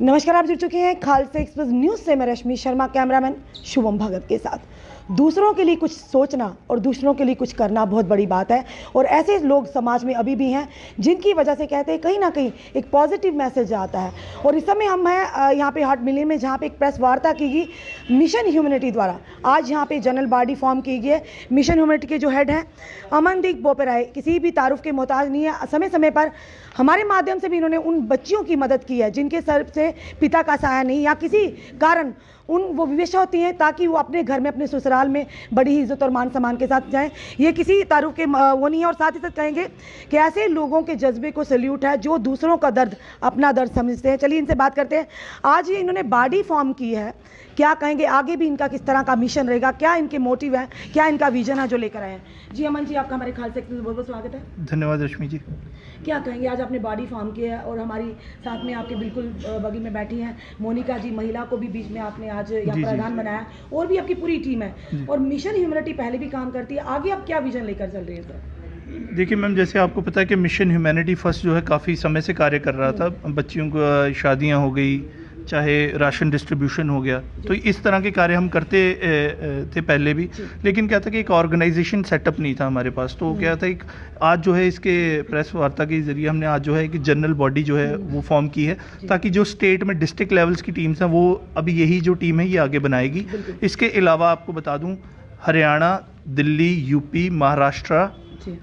नमस्कार, आप जुड़ चुके हैं खालसा एक्सप्रेस न्यूज़ से। मैं रश्मि शर्मा, कैमरामैन शुभम भगत के साथ। दूसरों के लिए कुछ सोचना और दूसरों के लिए कुछ करना बहुत बड़ी बात है, और ऐसे लोग समाज में अभी भी हैं जिनकी वजह से कहते हैं कहीं ना कहीं एक पॉजिटिव मैसेज आता है। और इस समय हम हैं यहाँ पे हार्ट मिलियन में, जहाँ पे एक प्रेस वार्ता की गई मिशन ह्यूमैनिटी द्वारा। आज यहाँ पे जनरल बॉडी फॉर्म की गई है। मिशन ह्यूमैनिटी के जो हेड हैं अमनदीप बोपेराय किसी भी तारुफ के मोहताज नहीं है। समय समय पर हमारे माध्यम से भी इन्होंने उन बच्चियों की मदद की है जिनके सर से पिता का साया नहीं, या किसी कारण वो विवशा होती हैं, ताकि वो अपने घर में, अपने ससुराल में बड़ी ही इज्जत और मान सम्मान के साथ जाएं। ये किसी तारुफ के वो नहीं है। और साथ ही साथ कहेंगे कि ऐसे लोगों के जज्बे को सल्यूट है जो दूसरों का दर्द अपना दर्द समझते हैं। चलिए इनसे बात करते हैं। आज ये इन्होंने बॉडी फॉर्म की है, क्या कहेंगे आगे भी इनका किस तरह का मिशन रहेगा, क्या इनके मोटिव है, क्या इनका विजन है जो लेकर आए हैं। जी अमन जी, आपका हमारे खालसा एक्सप्रेस में बहुत बहुत स्वागत है। धन्यवाद रश्मि जी। क्या कहेंगे, आज आपने बॉडी फॉर्म की है और हमारी साथ में आपके बिल्कुल बगल में बैठी हैं मोनिका जी, महिला को भी बीच में आपने आज यहाँ प्रधान बनाया, और भी आपकी पूरी टीम है। और मिशन ह्यूमैनिटी पहले भी काम करती है, आगे आप क्या विजन लेकर चल रहे हैं सर? देखिए मैम, जैसे आपको पता है कि मिशन ह्यूमैनिटी फर्स्ट जो है काफ़ी समय से कार्य कर रहा था। बच्चियों को शादियां हो गई, चाहे राशन डिस्ट्रीब्यूशन हो गया, तो इस तरह के कार्य हम करते थे पहले भी। लेकिन क्या था कि एक ऑर्गेनाइजेशन सेटअप नहीं था हमारे पास। तो क्या था, एक आज जो है इसके प्रेस वार्ता के जरिए हमने आज जो है एक जनरल बॉडी जो है वो फॉर्म की है, ताकि जो स्टेट में डिस्ट्रिक्ट लेवल्स की टीम्स हैं वो अभी यही जो टीम है ये आगे बनाएगी। इसके अलावा आपको बता दूं, हरियाणा, दिल्ली, यूपी, महाराष्ट्र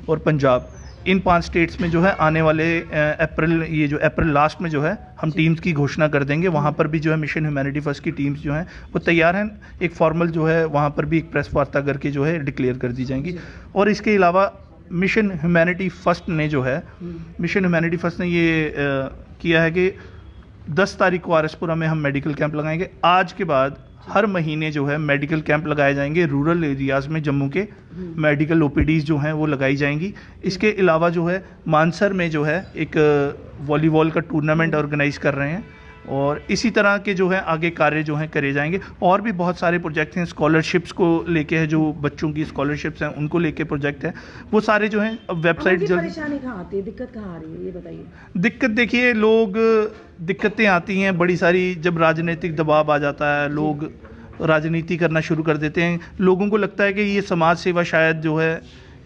और पंजाब, इन 5 स्टेट्स में जो है आने वाले अप्रैल लास्ट में जो है हम टीम्स की घोषणा कर देंगे। वहाँ पर भी जो है मिशन ह्यूमैनिटी फर्स्ट की टीम्स जो हैं वो तैयार हैं। एक फॉर्मल जो है वहाँ पर भी एक प्रेस वार्ता करके जो है डिक्लेयर कर दी जाएंगी। और इसके अलावा मिशन ह्यूमैनिटी फर्स्ट ने जो है ये किया है कि 10 तारीख को आरएसपुरा में हम मेडिकल कैंप लगाएंगे। आज के बाद हर महीने जो है मेडिकल कैंप लगाए जाएंगे रूरल एरियाज़ में। जम्मू के मेडिकल ओपीडीज़ जो हैं वो लगाई जाएंगी। इसके अलावा जो है मानसर में जो है एक वॉलीबॉल का टूर्नामेंट ऑर्गेनाइज कर रहे हैं, और इसी तरह के जो है आगे कार्य जो हैं करे जाएंगे। और भी बहुत सारे प्रोजेक्ट हैं, स्कॉलरशिप्स को लेके है, जो बच्चों की स्कॉलरशिप्स हैं उनको लेके प्रोजेक्ट है, वो सारे जो हैं वेबसाइट जल्द। परेशानी कहाँ आती है, दिक्कत कहाँ आ रही है, ये बताइए। दिक्कत देखिए, दिक्कतें आती हैं बड़ी सारी जब राजनीतिक दबाव आ जाता है, लोग राजनीति करना शुरू कर देते हैं। लोगों को लगता है कि ये समाज सेवा शायद जो है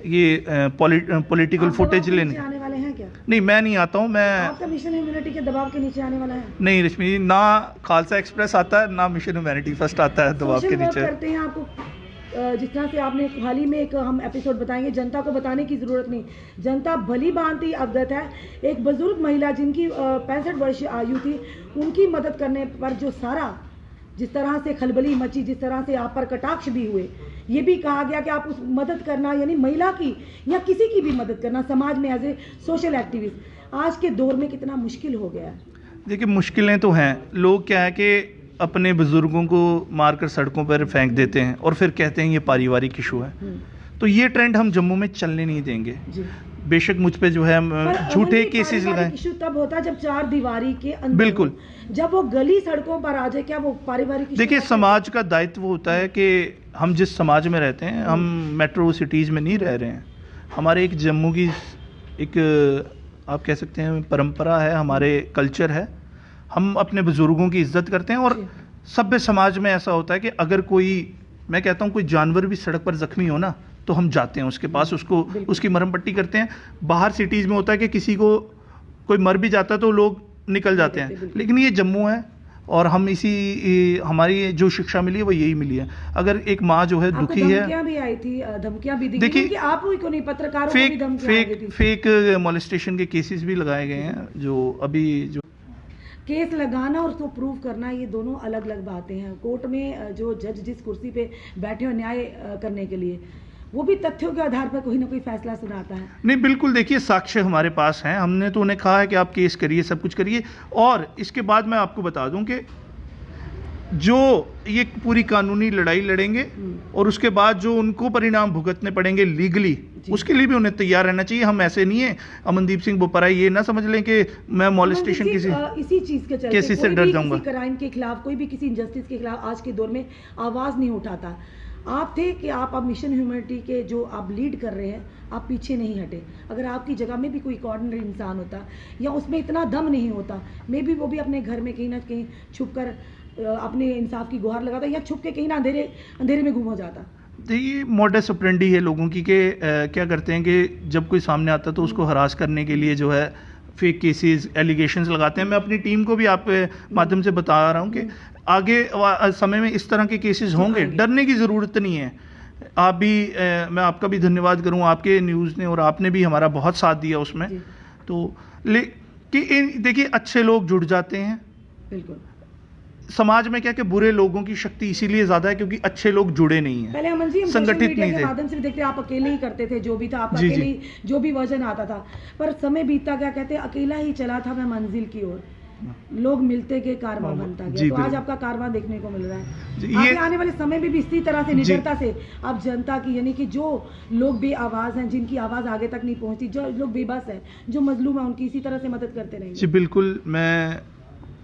ये पॉलिटिकल फुटेज लेने आने वाले हैं क्या? नहीं, मैं नहीं आता हूँ। मैं आपका मिशन ह्यूमैनिटी के दबाव के नीचे आने वाला है? नहीं रश्मि, ना खालसा एक्सप्रेस आता है, ना मिशन ह्यूमैनिटी फर्स्ट आता है दबाव के नीचे। करते हैं आपको जिस तरह से आपने हाल ही में एक हम एपिसोड बताएंगे, जनता को बताने की ज़रूरत नहीं, जनता भली भांति अवगत है। एक बुजुर्ग महिला जिनकी 65 वर्ष आयु थी, उनकी मदद करने पर जो सारा जिस तरह से खलबली मची, जिस तरह से आप पर कटाक्ष भी हुए, ये भी कहा गया कि आप उस मदद करना, यानी महिला की या किसी की भी मदद करना समाज में एज ए सोशल एक्टिविस्ट आज के दौर में कितना मुश्किल हो गया है। देखिए मुश्किलें तो हैं। लोग क्या है कि अपने बुजुर्गों को मारकर सड़कों पर फेंक देते हैं और फिर कहते हैं ये पारिवारिक इशू है। तो ये ट्रेंड हम जम्मू में चलने नहीं देंगे। बेशक मुझ पे जो है झूठे केसेस लगाए। इशू तब होता है जब 4 दीवारी के अंदर, बिल्कुल, जब वो गली सड़कों पर आ जाए, क्या वो पारिवारिक? देखिए समाज का दायित्व होता है कि हम जिस समाज में रहते हैं, हम मेट्रो सिटीज़ में नहीं रह रहे हैं। हमारे एक जम्मू की एक आप कह सकते हैं परंपरा है, हमारे कल्चर है, हम अपने बुजुर्गों की इज्जत करते हैं। और सभ्य समाज में ऐसा होता है कि अगर कोई, मैं कहता हूँ कोई जानवर भी सड़क पर जख्मी हो ना, तो हम जाते हैं उसके पास, उसकी मरहम पट्टी करते हैं। बाहर सिटीज़ में होता है कि किसी को कोई मर भी जाता है तो लोग निकल जाते हैं, लेकिन ये जम्मू है और हम हमारी जो शिक्षा मिली है वो यही मिली है। अगर एक माँ जो है दुखी है, धमकियां भी आई थी, धमकियां भी दी, देखिए आप ही को नहीं, पत्रकारों को भी धमकियां, फेक मोलेस्टेशन के केसेस भी लगाए गए हैं। जो अभी जो केस लगाना और उसको प्रूव करना, ये दोनों अलग अलग बातें हैं। कोर्ट में जो जज जिस कुर्सी पे बैठे हो न्याय करने के लिए, वो भी तथ्यों के आधार पर कोई ना कोई फैसला सुनाता है। नहीं, बिल्कुल, देखिए साक्ष्य हमारे पास हैं। हमने तो उन्हें कहा है कि आप केस करिए, सब कुछ करिए। और इसके बाद मैं आपको बता दूं कि जो ये पूरी कानूनी लड़ाई लड़ेंगे और उसके बाद जो उनको परिणाम भुगतने पड़ेंगे लीगली, उसके लिए भी उन्हें तैयार रहना चाहिए। हम ऐसे नहीं है, अमनदीप सिंह बोपेराय ये ना समझ लें कि मैं मॉलेस्टेशन इसी चीज के चलते केसेस से डर जाऊंगा। क्राइम के खिलाफ, कोई भी किसी इनजस्टिस के खिलाफ आज के दौर में आवाज नहीं उठाता। आप थे कि आप अब मिशन ह्यूमैनिटी के जो आप लीड कर रहे हैं, आप पीछे नहीं हटे। अगर आपकी जगह में भी कोई ऑर्डिनरी इंसान होता या उसमें इतना दम नहीं होता, मे बी वो भी अपने घर में कहीं ना कहीं छुप कर अपने इंसाफ की गुहार लगाता या छुप के कहीं ना अंधेरे में गुम हो जाता। ये मॉडस ऑपरेंडी है लोगों की कि क्या करते हैं कि जब कोई सामने आता है तो उसको हरास करने के लिए जो है फेक केसेस एलिगेशंस लगाते हैं। मैं अपनी टीम को भी आप माध्यम से बता रहा हूँ कि आगे समय में इस तरह के केसेस होंगे, डरने की ज़रूरत नहीं है। आप भी मैं आपका भी धन्यवाद करूँ, आपके न्यूज़ ने और आपने भी हमारा बहुत साथ दिया उसमें। तो देखिए अच्छे लोग जुड़ जाते हैं। बिल्कुल समाज में क्या कि बुरे लोगों की शक्ति इसीलिए ज्यादा है क्योंकि अच्छे लोग जुड़े नहीं हैं, पहले अमन जी हम संगठित नहीं थे। माध्यम से देखते आप अकेले ही करते थे, जो भी था आप अकेले, जो भी वर्जन आता था। पर समय बीतता क्या कहते हैं, अकेला ही चला था मैं मंजिल की ओर, लोग मिलते गए, कारवां बनता गया। तो आज आपका कारवां देखने को मिल रहा है। आगे आने वाले समय में भी इसी तरह से निडरता से आप जनता की, यानी कि जो लोग बेआवाज हैं, जिनकी आवाज आगे तक नहीं पहुंचती, जो लोग बेबस हैं, जो मजलूम है, उनकी इसी तरह से मदद करते रहेंगे। जी बिल्कुल, मैं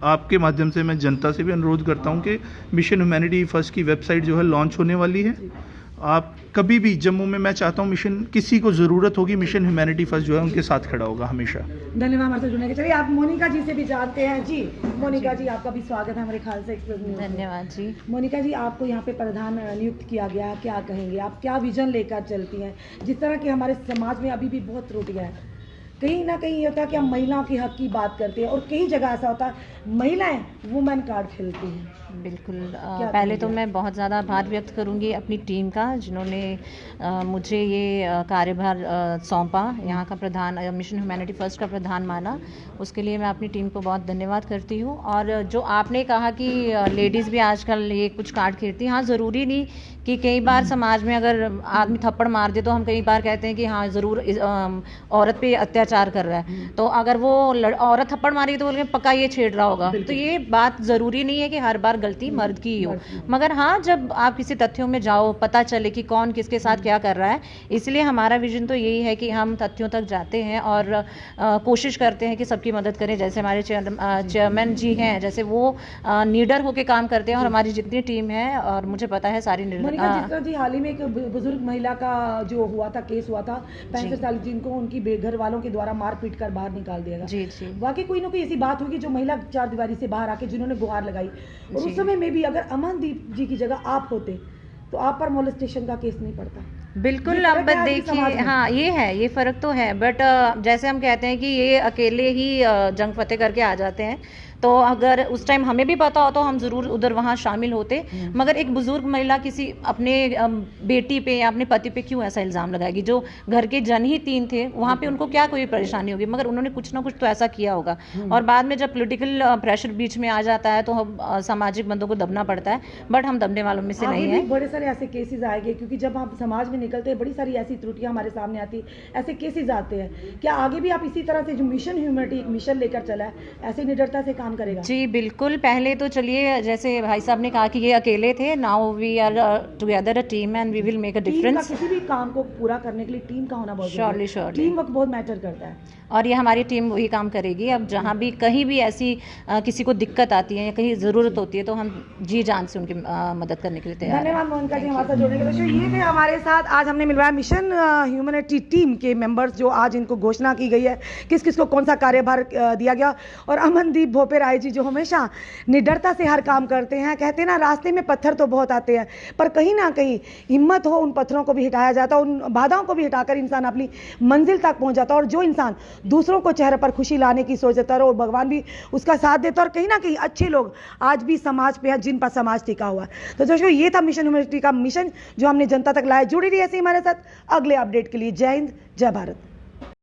आपके माध्यम से मैं जनता से भी अनुरोध करता हूं कि मिशन ह्यूमैनिटी फर्स्ट की वेबसाइट जो है लॉन्च होने वाली है। आप कभी भी जम्मू में, मैं चाहता हूं मिशन, किसी को ज़रूरत होगी, मिशन ह्यूमैनिटी फर्स्ट जो है उनके साथ खड़ा होगा हमेशा। धन्यवाद हमारे साथ जुड़ने के। चलिए आप मोनिका जी से भी जानते हैं। जी मोनिका जी, आपका भी स्वागत है हमारे खालसा एक्सप्रेस न्यूज़ में। धन्यवाद जी। मोनिका जी, आपको यहाँ पे प्रधान नियुक्त किया गया, क्या कहेंगे आप, क्या विजन लेकर चलती हैं? जिस तरह की हमारे समाज में अभी भी बहुत त्रुटियाँ हैं, कहीं ना कहीं ये होता है कि हम महिलाओं के हक की बात करते हैं और कई जगह ऐसा होता है महिलाएं वुमेन कार्ड खेलती हैं। बिल्कुल, पहले तो मैं बहुत ज़्यादा आभार व्यक्त करूंगी अपनी टीम का, जिन्होंने मुझे ये कार्यभार सौंपा, यहाँ का प्रधान, मिशन ह्यूमैनिटी फर्स्ट का प्रधान माना। उसके लिए मैं अपनी टीम को बहुत धन्यवाद करती हूँ। और जो आपने कहा कि लेडीज़ भी आजकल ये कुछ कार्ड खेलती हैं, हाँ, ज़रूरी नहीं कि कई बार समाज में अगर आदमी थप्पड़ मार दे तो हम कई बार कहते हैं कि हाँ ज़रूर औरत पे अत्याचार कर रहा है, तो अगर वो औरत थप्पड़ मारी तो बोलेंगे पक्का ये छेड़ रहा होगा। तो ये बात ज़रूरी नहीं है कि हर बार गलती मर्द की ही हो, मगर हाँ, जब आप किसी तथ्यों में जाओ, पता चले कि कौन किसके साथ क्या कर रहा है। इसलिए हमारा विजन तो यही है कि हम तथ्यों तक जाते हैं और कोशिश करते हैं कि सबकी मदद करें। जैसे हमारे चेयरमैन जी हैं, जैसे वो नीडर होकर काम करते हैं और हमारी जितनी टीम है, और मुझे पता है सारी जिस तरह जी हाल ही में एक बुजुर्ग महिला का जो हुआ था, केस हुआ था, 65 साल, जिनको उनकी घर वालों के द्वारा मार पीट कर बाहर निकाल दिया गया। जी जी, वाकई कोई ना कोई ऐसी बात होगी जो महिला चार दीवारी से बाहर आके जिन्होंने गुहार लगाई, और उस समय में भी अगर अमनदीप जी की जगह आप होते तो आप पर मोलेस्टेशन का केस नहीं पड़ता। बिल्कुल। अब देखिए, हाँ, ये है, ये फ़र्क तो है, बट जैसे हम कहते हैं कि ये अकेले ही जंग फतेह करके आ जाते हैं, तो अगर उस टाइम हमें भी पता हो तो हम ज़रूर उधर वहाँ शामिल होते। मगर एक बुज़ुर्ग महिला किसी अपने बेटी पे या अपने पति पे क्यों ऐसा इल्ज़ाम लगाएगी? जो घर के जन ही 3 थे, वहाँ पे उनको क्या कोई परेशानी होगी? मगर उन्होंने कुछ ना कुछ तो ऐसा किया होगा, और बाद में जब पॉलिटिकल प्रेशर बीच में आ जाता है तो हम सामाजिक बंदों को दबना पड़ता है, बट हम दबने वालों में से नहीं है। बड़े सारे ऐसे केसेस आएंगे, क्योंकि जब हम समाज में निकलते हैं बड़ी सारी ऐसी त्रुटियां हमारे सामने आती, ऐसे केसेस आते हैं। क्या आगे भी आप इसी तरह से जो मिशन ह्यूमैनिटी एक मिशन लेकर चला है, ऐसे निडरता से काम करेगा? जी बिल्कुल। पहले तो चलिए, जैसे भाई साहब ने कहा कि ये अकेले थे, now we are together a team and we will make a difference. किसी भी काम को पूरा करने के लिए टीम का होना बहुत श्योरली, टीम वर्क बहुत मैटर करता है, और ये हमारी टीम वही काम करेगी। अब जहाँ भी कहीं भी ऐसी किसी को दिक्कत आती है या कहीं ज़रूरत होती है तो हम जी जान से उनकी मदद करने के लिए तैयार हैं। धन्यवाद मोनिका जी हमारे साथ जुड़ने के लिए। ये थे हमारे साथ, आज हमने मिलवाया मिशन ह्यूमैनिटी टीम के मेंबर्स, जो आज इनको घोषणा की गई है किस किस को कौन सा कार्यभार दिया गया। और अमनदीप भोपे राय जी, जो हमेशा निडरता से हर काम करते हैं। कहते हैं ना, रास्ते में पत्थर तो बहुत आते हैं, पर कहीं ना कहीं हिम्मत हो, उन पत्थरों को भी हटाया जाता है, उन बाधाओं को भी हटाकर इंसान अपनी मंजिल तक पहुंच जाता है। और जो इंसान दूसरों को चेहरे पर खुशी लाने की सोचता है, और भगवान भी उसका साथ देता है। और कहीं ना कहीं अच्छे लोग आज भी समाज पे हैं, जिन पर समाज टिका हुआ है। तो दोस्तों, ये था मिशन ह्यूमैनिटी का मिशन जो हमने जनता तक लाया। जुड़ी रही ऐसे हमारे साथ अगले अपडेट के लिए। जय हिंद, जय भारत।